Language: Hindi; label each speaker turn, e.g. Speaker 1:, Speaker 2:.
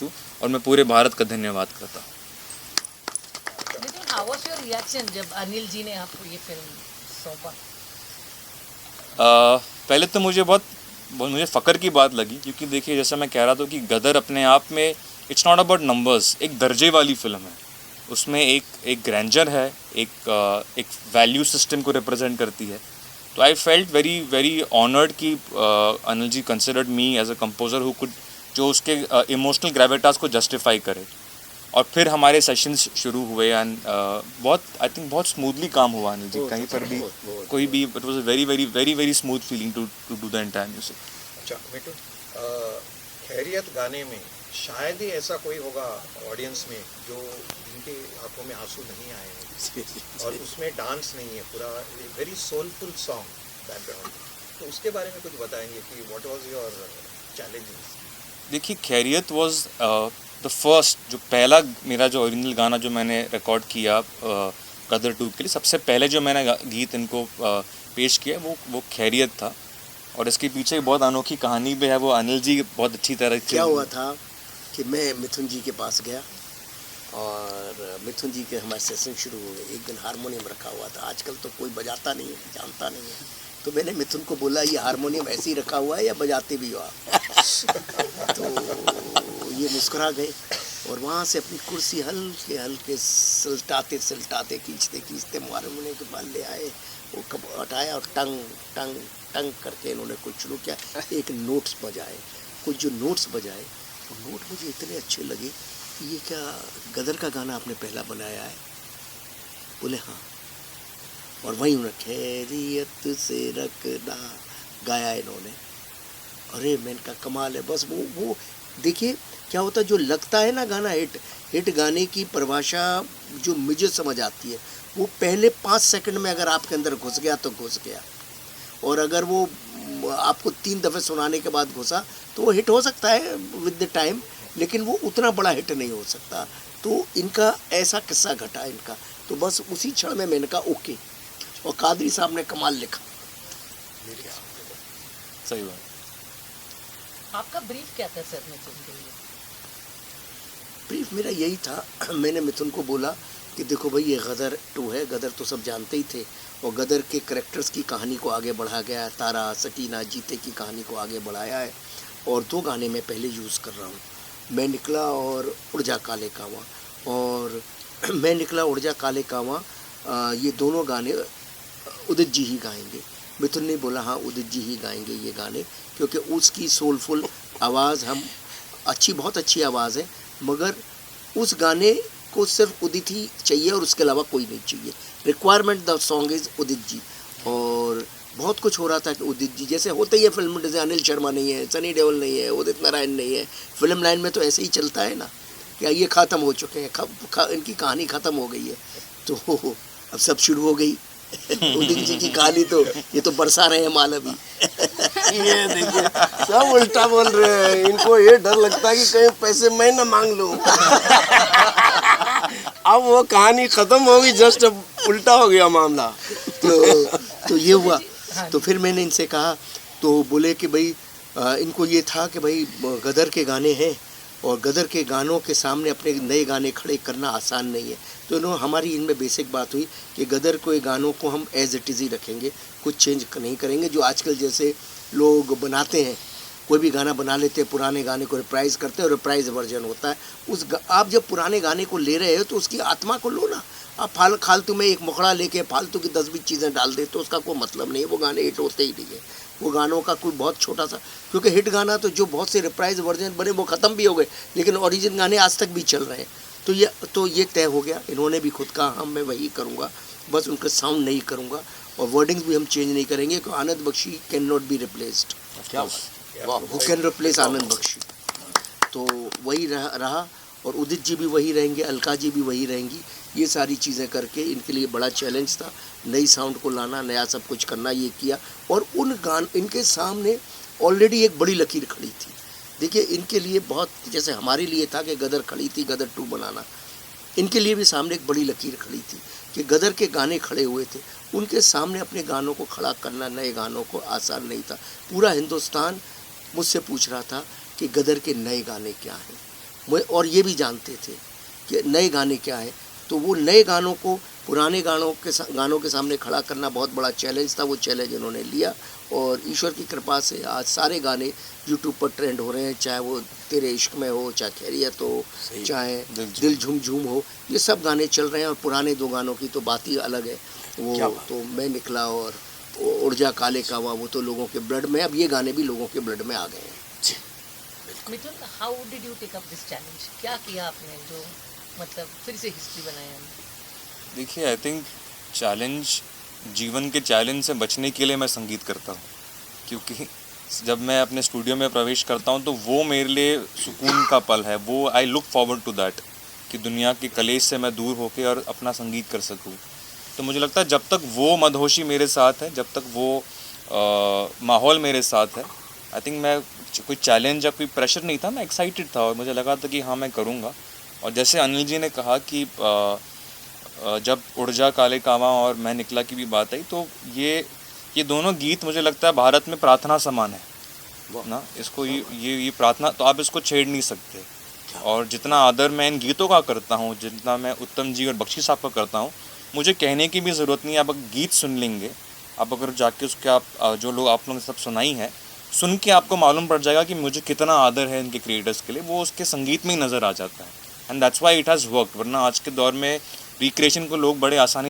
Speaker 1: हूँ और मैं पूरे भारत का धन्यवाद करता हूँ।
Speaker 2: लेकिन हाउ वाज योर रिएक्शन जब अनिल जी ने आपको ये फिल्म सौंपा?
Speaker 1: पहले तो मुझे मुझे फ़ख्र की बात लगी, क्योंकि देखिए जैसा मैं कह रहा था कि गदर अपने आप में इट्स नॉट अबाउट नंबर्स, एक दर्जे वाली फ़िल्म है। उसमें एक ग्रैंडर है, एक वैल्यू सिस्टम को रिप्रेजेंट करती है। तो I felt very very honoured कि Anil ji considered me as a composer who could, जो उसके इमोशनल ग्रेविटास को जस्टिफाई करे। और फिर हमारे सेशंस शुरू हुए एंड आई थिंक बहुत स्मूथली काम हुआ अनिल जी, कहीं पर भी कोई भी it was a very very very very smooth feeling to do the entire music.
Speaker 3: अच्छा मिठू, खैरियत गाने में शायद ही ऐसा कोई होगा ऑडियंस में जो जिनके आंखों में आंसू नहीं आए हैं और उसमें डांस नहीं है, पूरा वेरी सोलफुल सॉन्ग बैकग्राउंड। तो उसके बारे में कुछ बताएंगे कि व्हाट वाज योर चैलेंजेस?
Speaker 1: देखिए खैरियत वाज द फर्स्ट, जो पहला मेरा जो ओरिजिनल गाना जो मैंने रिकॉर्ड किया गदर 2 के लिए, सबसे पहले जो मैंने गीत इनको पेश किया वो खैरियत था। और इसके पीछे बहुत अनोखी कहानी भी है, वो अनिल जी बहुत अच्छी तरह से।
Speaker 4: क्या हुआ था कि मैं मिथुन जी के पास गया और मिथुन जी के हमारे सेशन शुरू हो गए। एक दिन हारमोनियम रखा हुआ था, आजकल तो कोई बजाता नहीं है, जानता नहीं है। तो मैंने मिथुन को बोला ये हारमोनियम ऐसे ही रखा हुआ है या बजाते भी हो आप? तो ये मुस्कुरा गए और वहाँ से अपनी कुर्सी हल्के हल्के सलटाते सलटाते खींचते खींचते हारमोनियम के पास ले आए। वो कब हटाया और टंग टंग टंग करके इन्होंने कुछ शुरू किया। एक नोट्स बजाए, कुछ जो नोट्स बजाए वो नोट मुझे इतने अच्छे लगे कि ये क्या गदर का गाना आपने पहला बनाया है? बोले हाँ। और वहीं उन्होंने खैरियत से रखना गाया इन्होंने। अरे मैंने कहा कमाल है। बस वो देखिए क्या होता है, जो लगता है ना गाना हिट गाने की परिभाषा जो मुझे समझ आती है, वो पहले 5 सेकंड में अगर आपके अंदर घुस गया तो घुस गया, और अगर वो आपको 3 दफ़े सुनाने के बाद घुसा तो वो हिट हो सकता है विद द टाइम, लेकिन वो उतना बड़ा हिट नहीं हो सकता। तो इनका ऐसा किस्सा घटा इनका, तो बस उसी क्षण में मैंने कहा ओके। और कादरी साहब ने कमाल लिखा।
Speaker 1: सही बात।
Speaker 2: आपका ब्रीफ क्या था सर मिथुन के लिए?
Speaker 4: ब्रीफ मेरा यही था, मैंने मिथुन को बोला कि देखो भाई ये गदर 2 है, गदर तो सब जानते ही थे, और गदर के करैक्टर्स की कहानी को आगे बढ़ा गया, तारा सकीना जीते की कहानी को आगे बढ़ाया है, और 2 गाने मैं पहले यूज़ कर रहा हूँ, मैं निकला और उड़ जा काले कावां। और मैं निकला उड़ जा काले कावां, ये दोनों गाने उदित जी ही गाएंगे। मिथुन ने बोला हाँ उदित जी ही गाएंगे ये गाने, क्योंकि उसकी सोलफुल आवाज़ हम बहुत अच्छी आवाज़ है, मगर उस गाने को सिर्फ उदित ही चाहिए और उसके अलावा कोई नहीं चाहिए। Requirement the song is Udit ji. और बहुत कुछ हो रहा था कि उदित जी जैसे होते ही है फिल्म, जैसे अनिल शर्मा नहीं है, सनी देओल नहीं है, उदित नारायण नहीं है, फिल्म लाइन में तो ऐसे ही चलता है ना, क्या ये ख़त्म हो चुके हैं, इनकी कहानी ख़त्म हो गई है, तो अब सब शुरू हो गई उदित जी की कहानी। तो ये तो बरसा रहे हैं माल अभी।
Speaker 5: ये देखिए सब उल्टा बोल रहे हैं, इनको ये डर लगता है कि कहीं पैसे मैं ना मांग लूं। अब वो कहानी खत्म होगी, जस्ट अब उल्टा हो गया मामला।
Speaker 4: तो ये हुआ। तो फिर मैंने इनसे कहा, तो बोले कि भाई इनको ये था कि भाई गदर के गाने हैं और गदर के गानों के सामने अपने नए गाने खड़े करना आसान नहीं है। तो इन्होंने हमारी इनमें बेसिक बात हुई कि गदर के गानों को हम एज इट इज़ ही रखेंगे, कुछ चेंज नहीं करेंगे। जो आजकल जैसे लोग बनाते हैं, कोई भी गाना बना लेते हैं, पुराने गाने को रिप्राइज़ करते हैं और रिप्राइज़ वर्जन होता है। आप जब पुराने गाने को ले रहे हो तो उसकी आत्मा को लो ना। आप फालतू में एक मुखड़ा लेके फालतू की 10-20 चीज़ें डाल दे तो उसका कोई मतलब नहीं है, वो गाने हिट होते ही नहीं है। वो गानों का कोई बहुत छोटा सा, क्योंकि हिट गाना तो जो बहुत से रिप्राइज वर्जन बने वो ख़त्म भी हो गए, लेकिन ओरिजिनल गाने आज तक भी चल रहे हैं। तो ये तय हो गया। इन्होंने भी खुद कहा हाँ मैं वही करूँगा, बस उनका साउंड नहीं करूँगा और वर्डिंग्स भी हम चेंज नहीं करेंगे, क्योंकि Anand Bakshi can not be replaced. Who can replace Anand Bakshi? तो वही रहा और उदित जी भी वही रहेंगे, अलका जी भी वही रहेंगी। ये सारी चीज़ें करके इनके लिए बड़ा चैलेंज था, नई साउंड को लाना, नया सब कुछ करना, ये किया। और इनके सामने ऑलरेडी एक बड़ी लकीर खड़ी थी। देखिए इनके लिए बहुत, जैसे हमारे लिए था कि गदर खड़ी थी, गदर 2 बनाना, इनके लिए भी सामने एक बड़ी लकीर खड़ी थी कि गदर के गाने खड़े हुए थे, उनके सामने अपने गानों को खड़ा करना, नए गानों को आसान नहीं था। पूरा हिंदुस्तान मुझसे पूछ रहा था कि गदर के नए गाने क्या हैं, और ये भी जानते थे कि नए गाने क्या है, तो वो नए गानों को पुराने गानों के सामने खड़ा करना बहुत बड़ा चैलेंज था। वो चैलेंज उन्होंने लिया और ईश्वर की कृपा से आज सारे गाने यूट्यूब पर ट्रेंड हो रहे हैं, चाहे वो तेरे इश्क में हो, चाहे खैरियत हो, चाहे दिल झूम झूम हो, ये सब गाने चल रहे हैं। और पुराने 2 गानों की तो बात ही अलग है, वो तो मैं निकला और उड़ जा काले कावा, वो तो लोगों के ब्लड में, अब ये गाने भी लोगों के ब्लड में आ गए हैं।
Speaker 2: Mithun, how did you take up this challenge? क्या किया आपने जो मतलब फिर से हिस्ट्री बनाया?
Speaker 1: देखिए, आई थिंक चैलेंज, जीवन के चैलेंज से बचने के लिए मैं संगीत करता हूँ, क्योंकि जब मैं अपने स्टूडियो में प्रवेश करता हूँ तो वो मेरे लिए सुकून का पल है। वो I look forward to that, कि दुनिया के कलेश से मैं दूर होकर और अपना संगीत कर सकूँ। तो मुझे लगता है जब तक वो मदहोशी मेरे साथ है, जब तक वो माहौल मेरे साथ है, आई थिंक मैं कोई चैलेंज या कोई प्रेशर नहीं था, मैं एक्साइटेड था और मुझे लगा था कि हाँ मैं करूँगा। और जैसे अनिल जी ने कहा कि जब उड़ जा काले कावा और मैं निकला की भी बात आई, तो ये दोनों गीत मुझे लगता है भारत में प्रार्थना समान है ना। इसको ये प्रार्थना तो आप इसको छेड़ नहीं सकते। और जितना आदर मैं इन गीतों का करता हूँ, जितना मैं उत्तम जी और बख्शी साहब का करता हूँ, मुझे कहने की भी ज़रूरत नहीं है। आप अगर गीत सुन लेंगे, आप अगर जाके उसके आप जो लोग आप लोगों ने सब सुनाई है, सुन के आपको मालूम पड़ जाएगा कि मुझे कितना आदर है इनके क्रिएटर्स के लिए। वो उसके संगीत में ही नज़र आ जाता है, and that's why it has worked. वरना आज के दौर में रिक्रिएशन को लोग बड़े आसानी